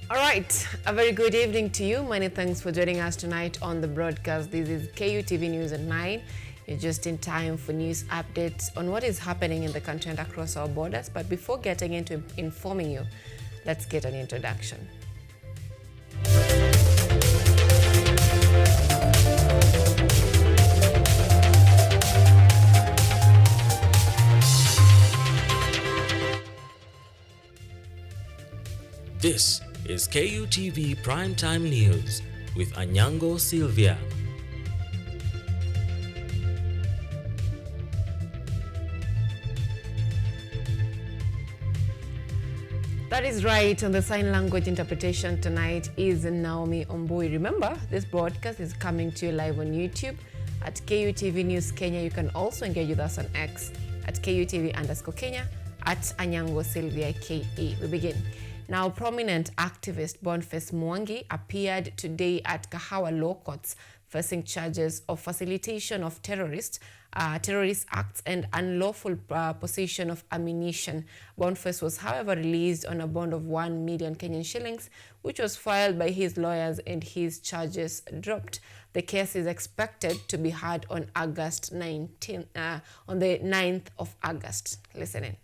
All right, a very good evening to you. Many thanks for joining us tonight on the broadcast. This is KUTV News at 9. You're just in time for news updates on what is happening in the country and across our borders. But before getting into informing you, let's get an introduction. This is KUTV Primetime News with Anyango, Sylvia. That is right, and the sign language interpretation tonight is Naomi Ombui. Remember, this broadcast is coming to you live on YouTube at KUTV News Kenya. You can also engage with us on X at KUTV_Kenya, at Anyango Sylvia KE. We begin. Now, prominent activist Boniface Mwangi appeared today at Kahawa Law Courts facing charges of facilitation of terrorist acts and unlawful possession of ammunition. Boniface was, however, released on a bond of 1 million Kenyan shillings, which was filed by his lawyers, and his charges dropped. The case is expected to be heard on on the 9th of August. Listen in.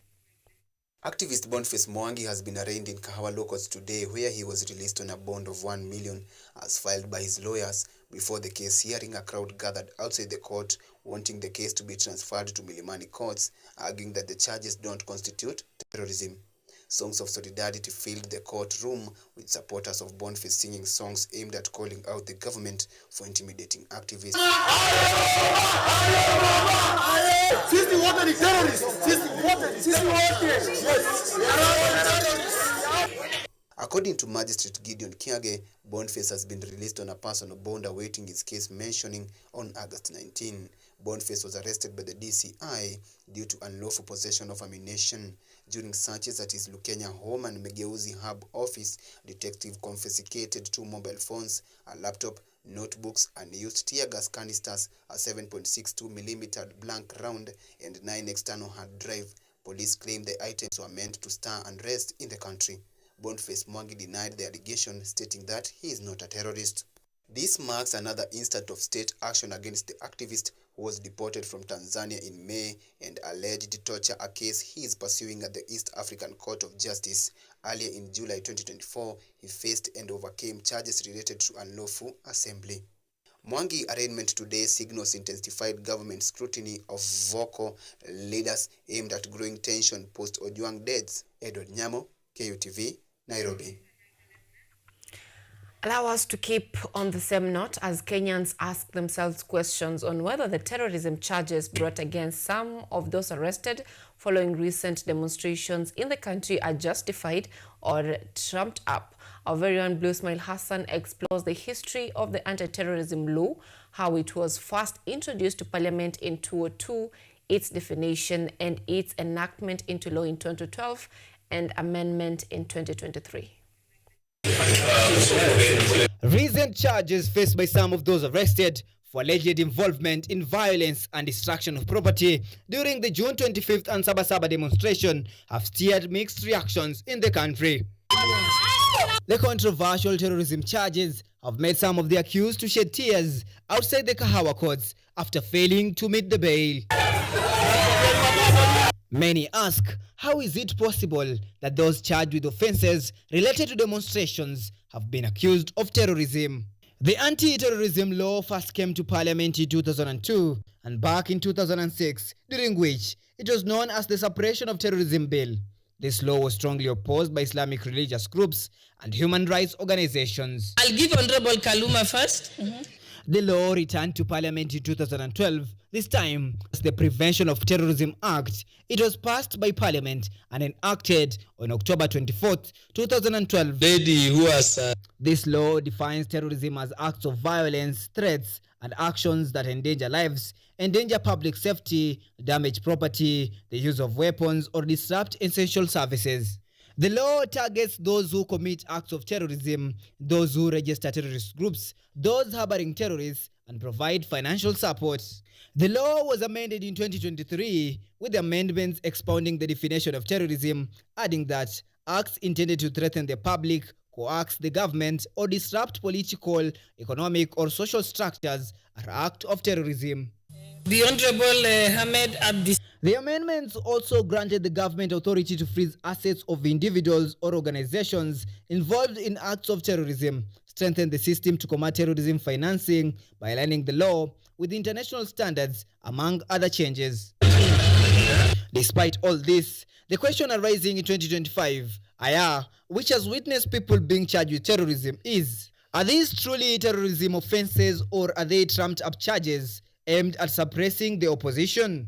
Activist Boniface Mwangi has been arraigned in Kahawa Law Courts today, where he was released on a bond of 1 million as filed by his lawyers. Before the case hearing, a crowd gathered outside the court wanting the case to be transferred to Milimani courts, arguing that the charges don't constitute terrorism. Songs of solidarity filled the courtroom, with supporters of Boniface singing songs aimed at calling out the government for intimidating activists. According to Magistrate Gideon Kiage, Boniface has been released on a personal bond awaiting his case mentioning on August 19. Boniface was arrested by the DCI due to unlawful possession of ammunition. During searches at his Lukenya home and Megeuzi Hub office, detective confiscated 2 mobile phones, a laptop, notebooks, unused tear gas canisters, a 7.62mm blank round, and 9 external hard drive. Police claim the items were meant to stir unrest in the country. Boniface Mwangi denied the allegation, stating that he is not a terrorist. This marks another instance of state action against the activist who was deported from Tanzania in May and alleged torture, a case he is pursuing at the East African Court of Justice. Earlier in July 2024, he faced and overcame charges related to unlawful assembly. Mwangi arraignment today signals intensified government scrutiny of vocal leaders aimed at growing tension post Ojwang deaths. Edward Nyamo, KUTV, Nairobi. Allow us to keep on the same note as Kenyans ask themselves questions on whether the terrorism charges brought against some of those arrested following recent demonstrations in the country are justified or trumped up. Our very own Blue Smile Hassan explores the history of the anti-terrorism law, how it was first introduced to Parliament in 2002, its definition and its enactment into law in 2012, and amendment in 2023. Recent charges faced by some of those arrested for alleged involvement in violence and destruction of property during the June 25th and Sabasaba demonstration have stirred mixed reactions in the country. The controversial terrorism charges have made some of the accused to shed tears outside the Kahawa courts after failing to meet the bail. Many ask, how is it possible that those charged with offenses related to demonstrations have been accused of terrorism? The anti-terrorism law first came to Parliament in 2002 and back in 2006, during which it was known as the Suppression of Terrorism Bill. This law was strongly opposed by Islamic religious groups and human rights organizations. I'll give Honorable Kaluma first. The law returned to Parliament in 2012. This time, as the Prevention of Terrorism Act, it was passed by Parliament and enacted on October 24, 2012. This law defines terrorism as acts of violence, threats, and actions that endanger lives, endanger public safety, damage property, the use of weapons, or disrupt essential services. The law targets those who commit acts of terrorism, those who register terrorist groups, those harboring terrorists, and provide financial support. The law was amended in 2023 with amendments expounding the definition of terrorism, adding that acts intended to threaten the public, coax the government, or disrupt political, economic, or social structures are acts of terrorism. The Honorable Hamed Abdi. The amendments also granted the government authority to freeze assets of individuals or organizations involved in acts of terrorism, strengthen the system to combat terrorism financing by aligning the law with international standards, among other changes. Despite all this, the question arising in 2025, which has witnessed people being charged with terrorism, is: are these truly terrorism offenses, or are they trumped-up charges aimed at suppressing the opposition?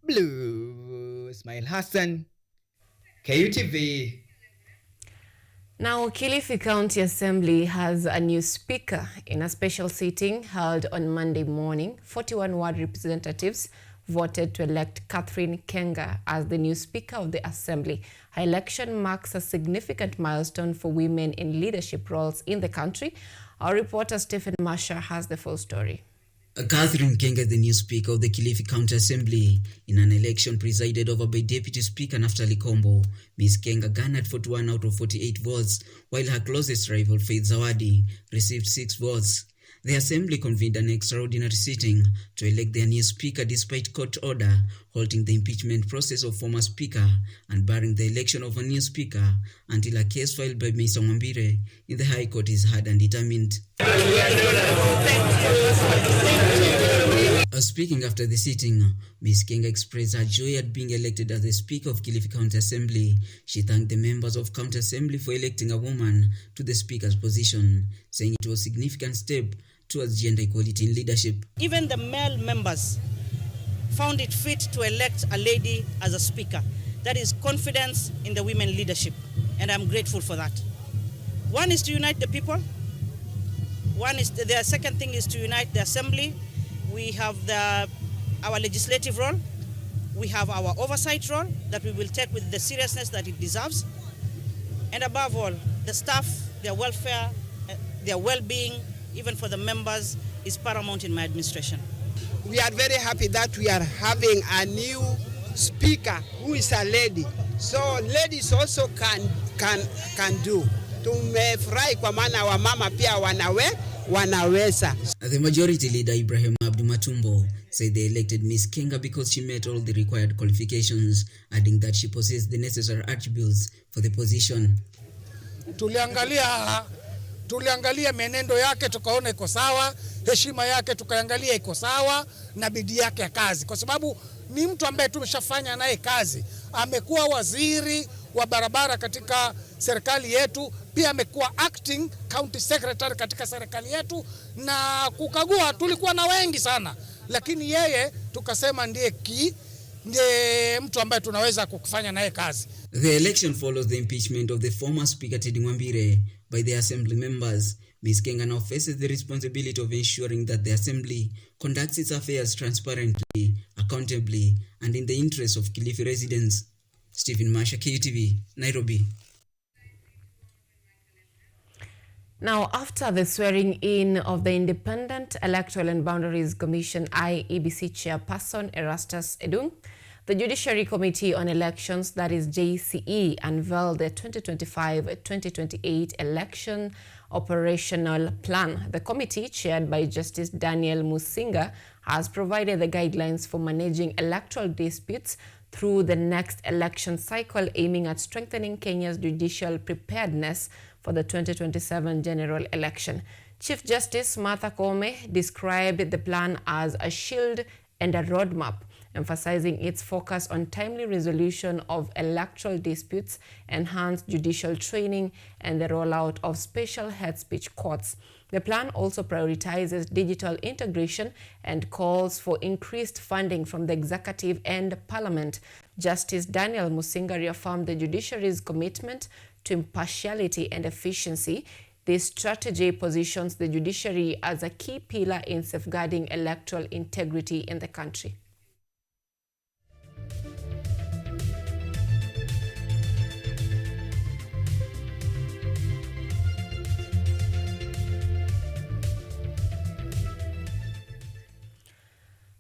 Blue Ismail Hassan, KUTV. Now, Kilifi County Assembly has a new speaker. In a special sitting held on Monday morning, 41 ward representatives voted to elect Catherine Kenga as the new Speaker of the Assembly. Her election marks a significant milestone for women in leadership roles in the country. Our reporter Stephen Masha has the full story. Catherine Kenga, the new Speaker of the Kilifi County Assembly, in an election presided over by Deputy Speaker Naftali Kombo. Ms. Kenga garnered 41 out of 48 votes, while her closest rival, Faith Zawadi, received 6 votes. The Assembly convened an extraordinary sitting to elect their new Speaker despite court order halting the impeachment process of former Speaker and barring the election of a new Speaker until a case filed by Mr. Mwambire in the High Court is heard and determined. Speaking after the sitting, Ms. Kenga expressed her joy at being elected as the Speaker of Kilifi County Assembly. She thanked the members of County Assembly for electing a woman to the Speaker's position, saying it was a significant step towards gender equality in leadership. Even the male members found it fit to elect a lady as a Speaker. That is confidence in the women leadership, and I'm grateful for that. One is to unite the people. The second thing is to unite the Assembly. We have our legislative role. We have our oversight role that we will take with the seriousness that it deserves. And above all, the staff, their welfare, their well-being, even for the members, is paramount in my administration. We are very happy that we are having a new speaker who is a lady. So ladies also can do. Tumefurahi kwa maana wamama pia wanaweza. The majority leader Ibrahim Abdu Matumbo said they elected Ms. Kenga because she met all the required qualifications, adding that she possessed the necessary attributes for the position. Tuliangalia menendo yake tukaona iko sawa, heshima yake tukaangalia iko sawa, na bidii yake ya kazi, kwa sababu ni mtu ambaye tumeshafanya naye kazi. Amekuwa waziri wa barabara katika serikali yetu, pia amekuwa acting county secretary katika serikali yetu, na kukagua tulikuwa na wengi sana, lakini yeye tukasema ndiye mtu ambaye tunaweza kufanya naye kazi. The election follows the impeachment of the former Speaker Teddy Mwambire by the Assembly members. Ms. Kenga now faces the responsibility of ensuring that the Assembly conducts its affairs transparently, accountably, and in the interest of Kilifi residents. Stephen Masha, KUTV, Nairobi. Now, after the swearing in of the Independent Electoral and Boundaries Commission IEBC chairperson Erastus Edung, the Judiciary Committee on Elections, that is JCE, unveiled the 2025-2028 election operational plan. The committee, chaired by Justice Daniel Musinga, has provided the guidelines for managing electoral disputes through the next election cycle, aiming at strengthening Kenya's judicial preparedness for the 2027 general election. Chief Justice Martha Koome described the plan as a shield and a roadmap, emphasizing its focus on timely resolution of electoral disputes, enhanced judicial training, and the rollout of special hate speech courts. The plan also prioritizes digital integration and calls for increased funding from the executive and parliament. Justice Daniel Musinga reaffirmed the judiciary's commitment to impartiality and efficiency. This strategy positions the judiciary as a key pillar in safeguarding electoral integrity in the country.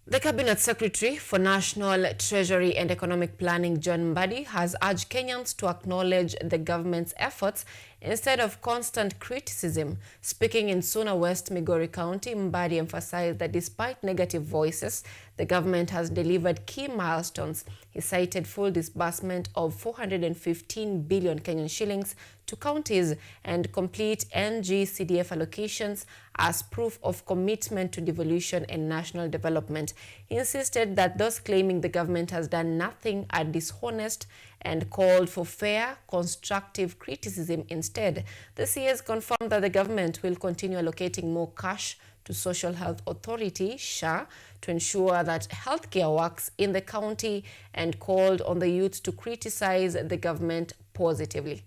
The Cabinet Secretary for National Treasury and Economic Planning, John Mbadi, has urged Kenyans to acknowledge the government's efforts instead of constant criticism. Speaking in Suna West, Migori County, Mbadi emphasized that despite negative voices, the government has delivered key milestones. He cited full disbursement of 415 billion Kenyan shillings to counties and complete NG-CDF allocations as proof of commitment to devolution and national development. He insisted that those claiming the government has done nothing are dishonest and called for fair, constructive criticism instead. The CS confirmed that the government will continue allocating more cash to Social Health Authority, SHA, to ensure that healthcare works in the county and called on the youth to criticize the government positively.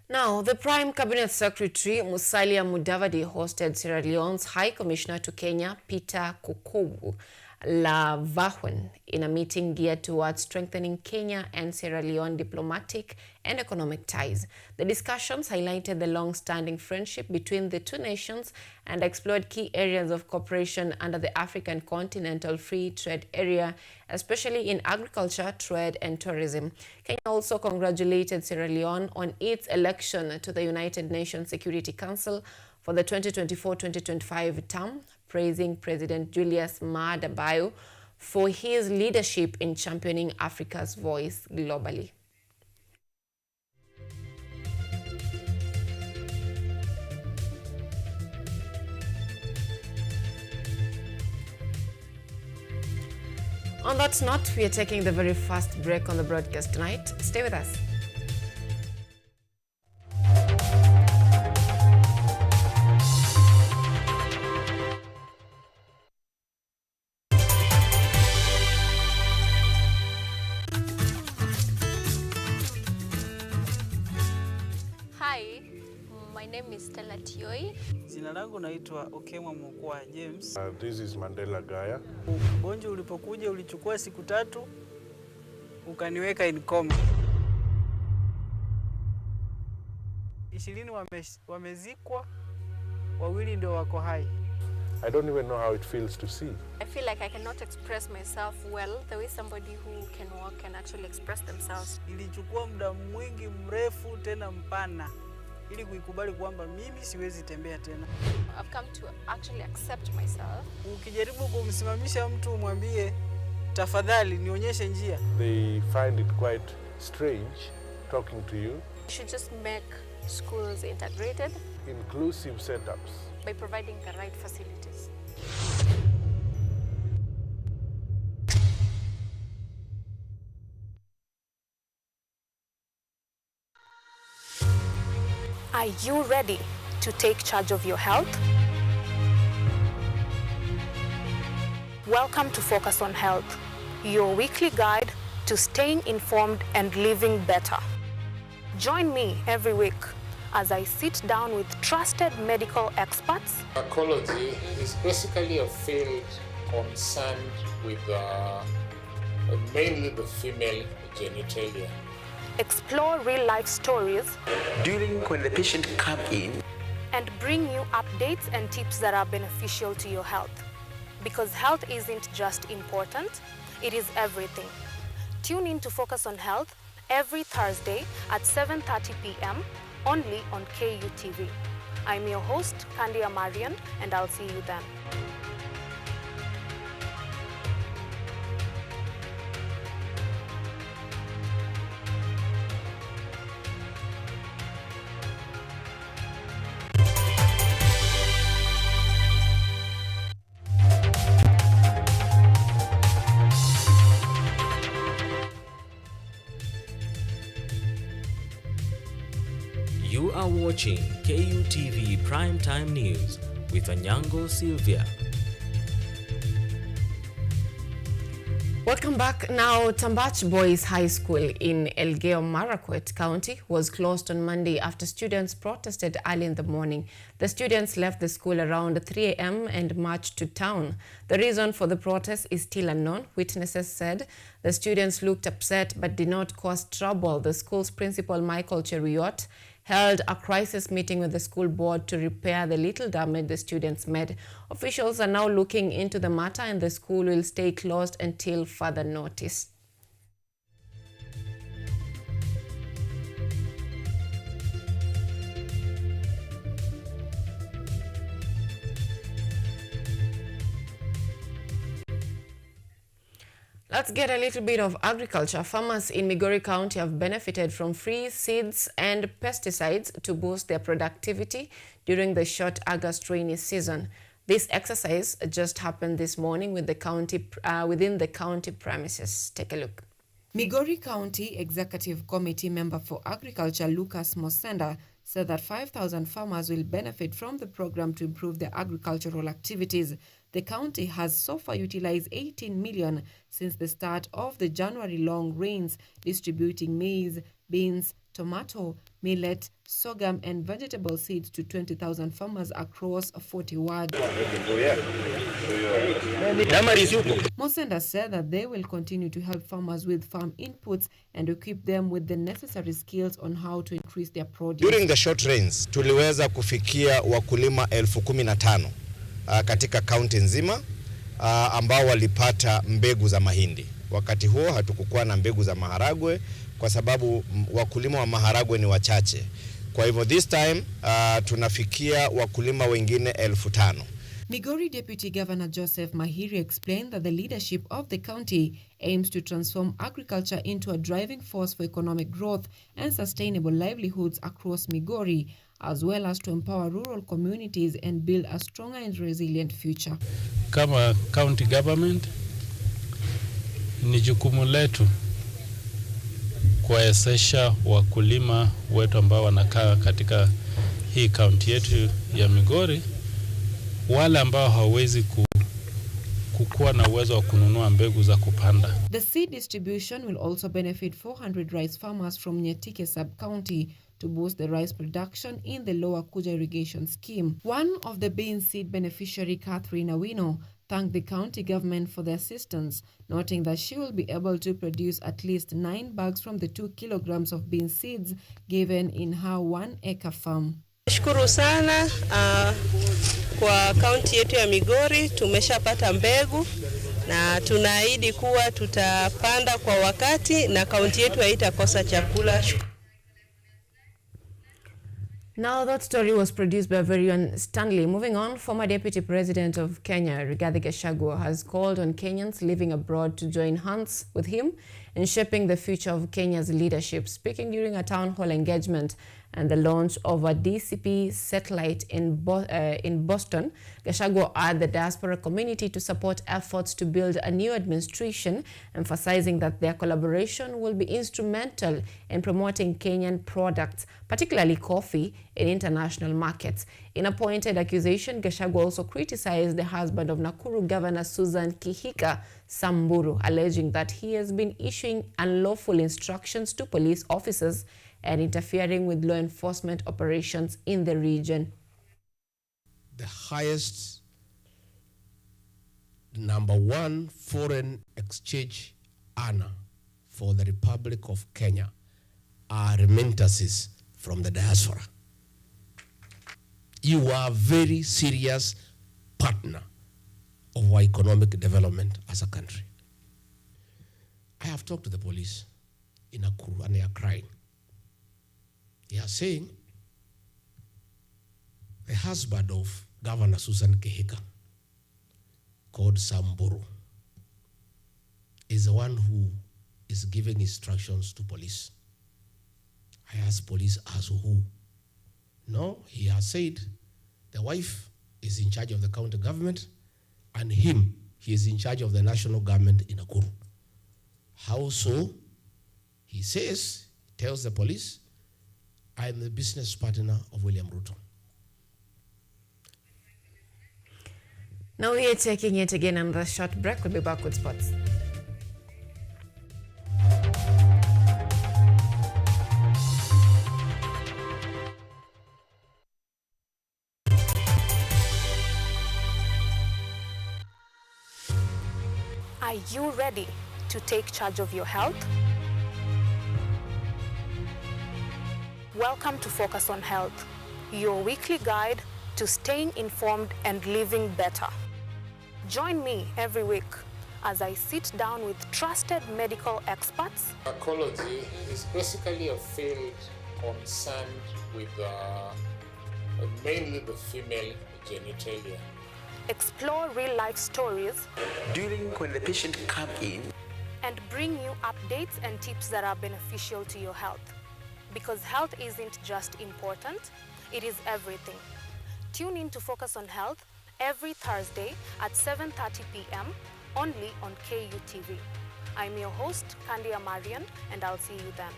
Now, the Prime Cabinet Secretary Musalia Mudavadi hosted Sierra Leone's High Commissioner to Kenya, Peter Kokobu Lavahwen, in a meeting geared towards strengthening Kenya and Sierra Leone diplomatic and economic ties. The discussions highlighted the long-standing friendship between the two nations and explored key areas of cooperation under the African Continental Free Trade Area, especially in agriculture, trade, and tourism. Kenya also congratulated Sierra Leone on its election to the United Nations Security Council for the 2024-2025 term, praising President Julius Maada Bio for his leadership in championing Africa's voice globally. On that note, we are taking the very first break on the broadcast tonight. Stay with us. Hi, my name is Stella Tioi. Jina langu naitwa Okemwa Mokwa James. This is Mandela Gaya. Ugonjwa ulipokuja ulichukua siku 3 ukaniweka in coma. 20 wamezikwa, 2 ndio wako hai. I don't even know how it feels to see. I feel like I cannot express myself well the way somebody who can walk can actually express themselves. Ilichukua muda mwingi mrefu tena mpana ili kuikubali kwamba mimi siwezi tembea tena. I've come to actually accept myself. Ukijaribu kumsimamisha mtu umwambie tafadhali nionyeshe njia, they find it quite strange talking to you. You should just make schools integrated, inclusive setups, by providing the right facilities. Are you ready to take charge of your health? Welcome to Focus on Health, your weekly guide to staying informed and living better. Join me every week as I sit down with trusted medical experts. Gynecology is basically a field concerned with mainly the female genitalia. Explore real-life stories during when the patient come in, and bring you updates and tips that are beneficial to your health. Because health isn't just important, it is everything. Tune in to Focus on Health every Thursday at 7:30 p.m. only on KUTV. I'm your host, Kandia Marian, and I'll see you then. You are watching KUTV Primetime News with Anyango, Sylvia. Welcome Welcome back. Now, Tambach Boys High School in Elgeyo Marakwet County was closed on Monday after students protested early in the morning. The students left the school around 3 a.m. and marched to town. The reason for the protest is still unknown. Witnesses said the students looked upset but did not cause trouble. The school's principal, Michael Cheruiyot, held a crisis meeting with the school board to repair the little damage the students made. Officials are now looking into the matter and the school will stay closed until further notice. Let's get a little bit of agriculture. Farmers in Migori County have benefited from free seeds and pesticides to boost their productivity during the short August rainy season. This exercise just happened this morning with the county, within the county premises. Take a look. Migori County Executive Committee member for Agriculture Lucas Mosenda said that 5,000 farmers will benefit from the program to improve their agricultural activities. The county has so far utilized 18 million since the start of the January long rains, distributing maize, beans, tomato, millet, sorghum and vegetable seeds to 20,000 farmers across 40 wards. Mosenda said that they will continue to help farmers with farm inputs and equip them with the necessary skills on how to increase their produce. During the short rains, tuliweza kufikia wakulima 15,000 katika kaunti nzima ambao walipata mbegu za mahindi. Wakati huo hatukukuwa na mbegu za maharagwe kwa sababu wakulima wa maharagwe ni wachache. Kwa hivyo this time tunafikia wakulima wengine 5,000. Migori Deputy Governor Joseph Mahiri explained that the leadership of the county aims to transform agriculture into a driving force for economic growth and sustainable livelihoods across Migori, as well as to empower rural communities and build a stronger and resilient future. Kama county government, ni jukumu letu kuwawezesha wakulima wetu ambao wanakaa katika hii county yetu ya Migori, wale ambao hawezi kukuwa na uwezo wa kununua mbegu za kupanda. The seed distribution will also benefit 400 rice farmers from Nyatike sub-county to boost the rice production in the Lower Kuja irrigation scheme. One of the bean seed beneficiary, Catherine Awino, thanked the county government for the assistance, noting that she will be able to produce at least 9 bags from the 2 kilograms of bean seeds given in her 1-acre farm. Shukuru sana kwa kaunti yetu ya Migori, tumeshapata mbegu na tunaahidi kuwa tutapanda kwa wakati na kaunti yetu haitakosa chakula. Now that story was produced by very own Stanley. Moving on, former Deputy President of Kenya, Rigathi Gachagua, has called on Kenyans living abroad to join hands with him in shaping the future of Kenya's leadership. Speaking during a town hall engagement and the launch of a DCP satellite in Boston, Gachagua urged the diaspora community to support efforts to build a new administration, emphasizing that their collaboration will be instrumental in promoting Kenyan products, particularly coffee, in international markets. In a pointed accusation, Gachagua also criticized the husband of Nakuru Governor Susan Kihika Samburu, alleging that he has been issuing unlawful instructions to police officers and interfering with law enforcement operations in the region. The highest #1 foreign exchange earner for the Republic of Kenya are remittances from the diaspora. You are a very serious partner of our economic development as a country. I have talked to the police in Nakuru and they are crying. They are saying the husband of Governor Susan Kihika, called Samburu, is the one who is giving instructions to police. I asked police as who. No, he has said the wife is in charge of the county government and he is in charge of the national government in Nakuru. How so? He says, tells the police, I am the business partner of William Ruto. Now we are taking it again on the short break. We'll be back with sports. Are you ready to take charge of your health? Welcome to Focus on Health, your weekly guide to staying informed and living better. Join me every week as I sit down with trusted medical experts. Gynecology is basically a field concerned with mainly the female genitalia. Explore real-life stories During when the patient come in, and bring you updates and tips that are beneficial to your health. Because health isn't just important, it is everything. Tune in to Focus on Health every Thursday at 7:30 p.m. only on KUTV. I'm your host, Kandia Marian, and I'll see you then.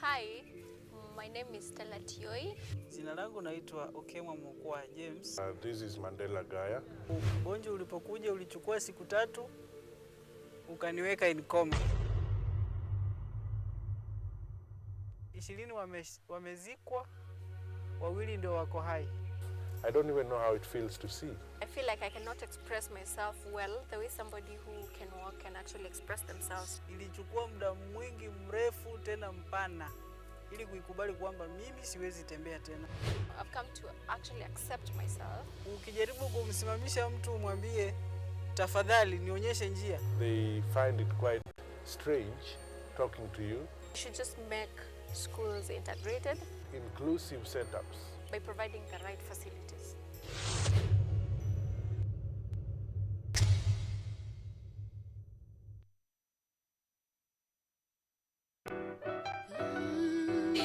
Hi, my name is Stella Tioi. Jina langu naitwa Okemwa Mukwa James. This is Mandela Gaya. Ugonjwa ulipokuja ulichukua siku 3 ukaniweka in coma. 20 wamezikwa, 2 ndio wako hai. I don't even know how it feels to see. I feel like I cannot express myself well the way somebody who can walk can actually express themselves. Ilichukua muda mwingi mrefu tena mpana ili kuikubali kwamba mimi siwezi tembea tena. I've come to actually accept myself. Ukijaribu kumsimamisha mtu umwambie tafadhali nionyeshe njia, They find it quite strange talking to you. We should just make schools integrated Inclusive setups. by providing the right facilities.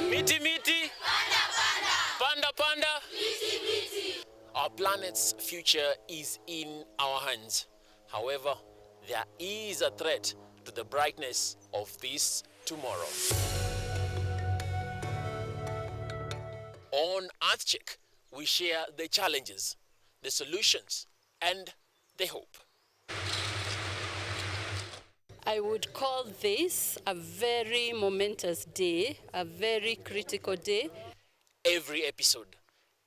Miti miti, panda panda. Our planet's future is in our hands. However, there is a threat to the brightness of this tomorrow. On EarthCheck, we share the challenges, the solutions, and the hope. I would call this a very momentous day, a very critical day. Every episode,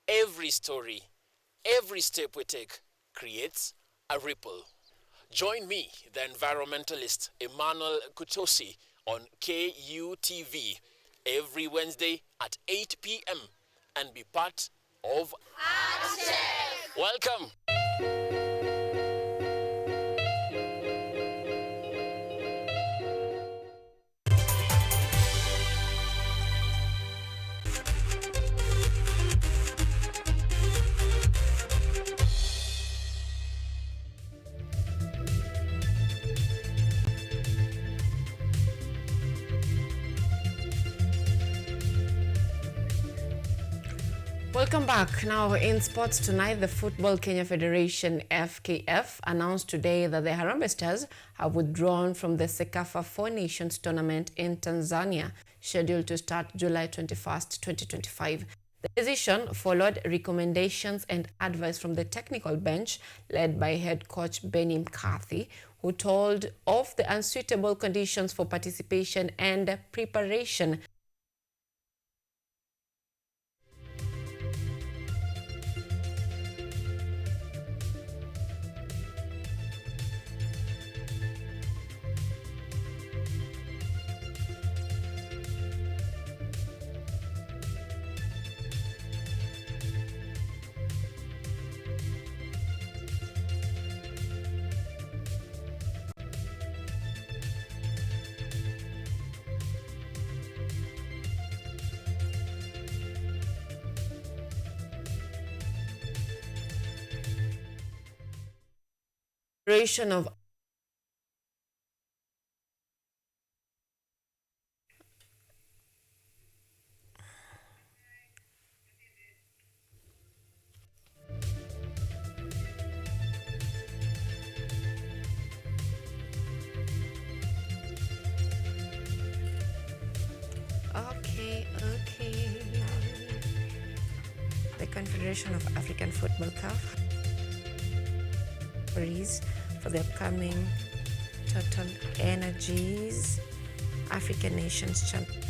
every story, every step we take creates a ripple. Join me, the environmentalist Emmanuel Kutosi, on KUTV every Wednesday at 8 p.m. and be part of EarthCheck. Welcome. Welcome back. Now in sports tonight, the Football Kenya Federation FKF announced today that the Harambee Stars have withdrawn from the Sekafa Four Nations tournament in Tanzania, scheduled to start July 21st, 2025. The decision followed recommendations and advice from the technical bench led by head coach Benny McCarthy, who told of the unsuitable conditions for participation and preparation. Federation of Okay. The Confederation of African Football CAF referees for the upcoming Total Energies African Nations Championship.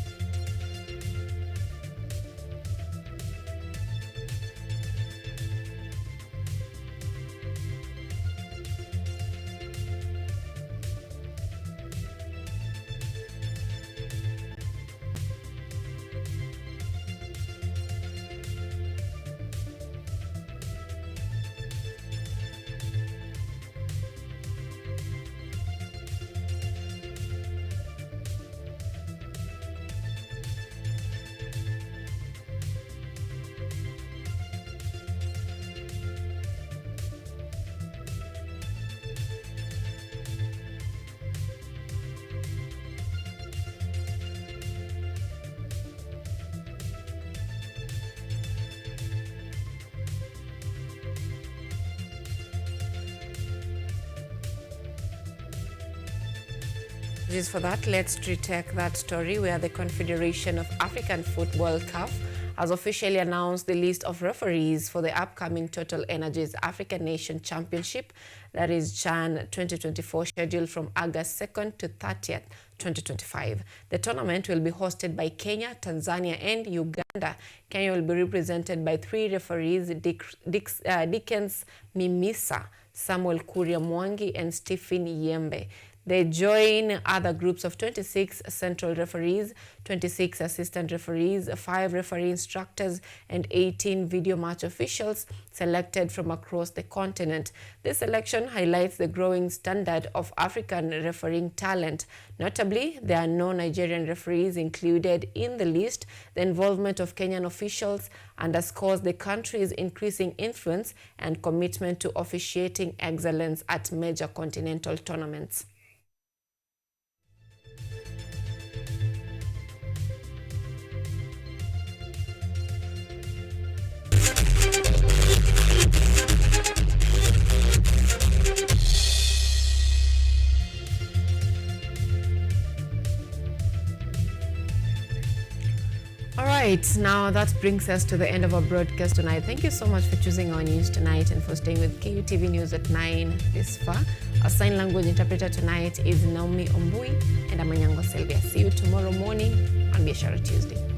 Just for that, let's retake that story where the Confederation of African Football (CAF) has officially announced the list of referees for the upcoming Total Energies African Nation Championship, that is CHAN 2024, scheduled from August 2nd to 30th, 2025. The tournament will be hosted by Kenya, Tanzania, and Uganda. Kenya will be represented by 3 referees: Dickens Mimisa, Samuel Kuria Mwangi, and Stephen Yembe. They join other groups of 26 central referees, 26 assistant referees, 5 referee instructors, and 18 video match officials selected from across the continent. This selection highlights the growing standard of African refereeing talent. Notably, there are no Nigerian referees included in the list. The involvement of Kenyan officials underscores the country's increasing influence and commitment to officiating excellence at major continental tournaments. All right, now that brings us to the end of our broadcast tonight. Thank you so much for choosing our news tonight and for staying with KUTV News at 9 this far. Our sign language interpreter tonight is Naomi Ombui, and I'm Anyango Sylvia. See you tomorrow morning on Biashara Tuesday.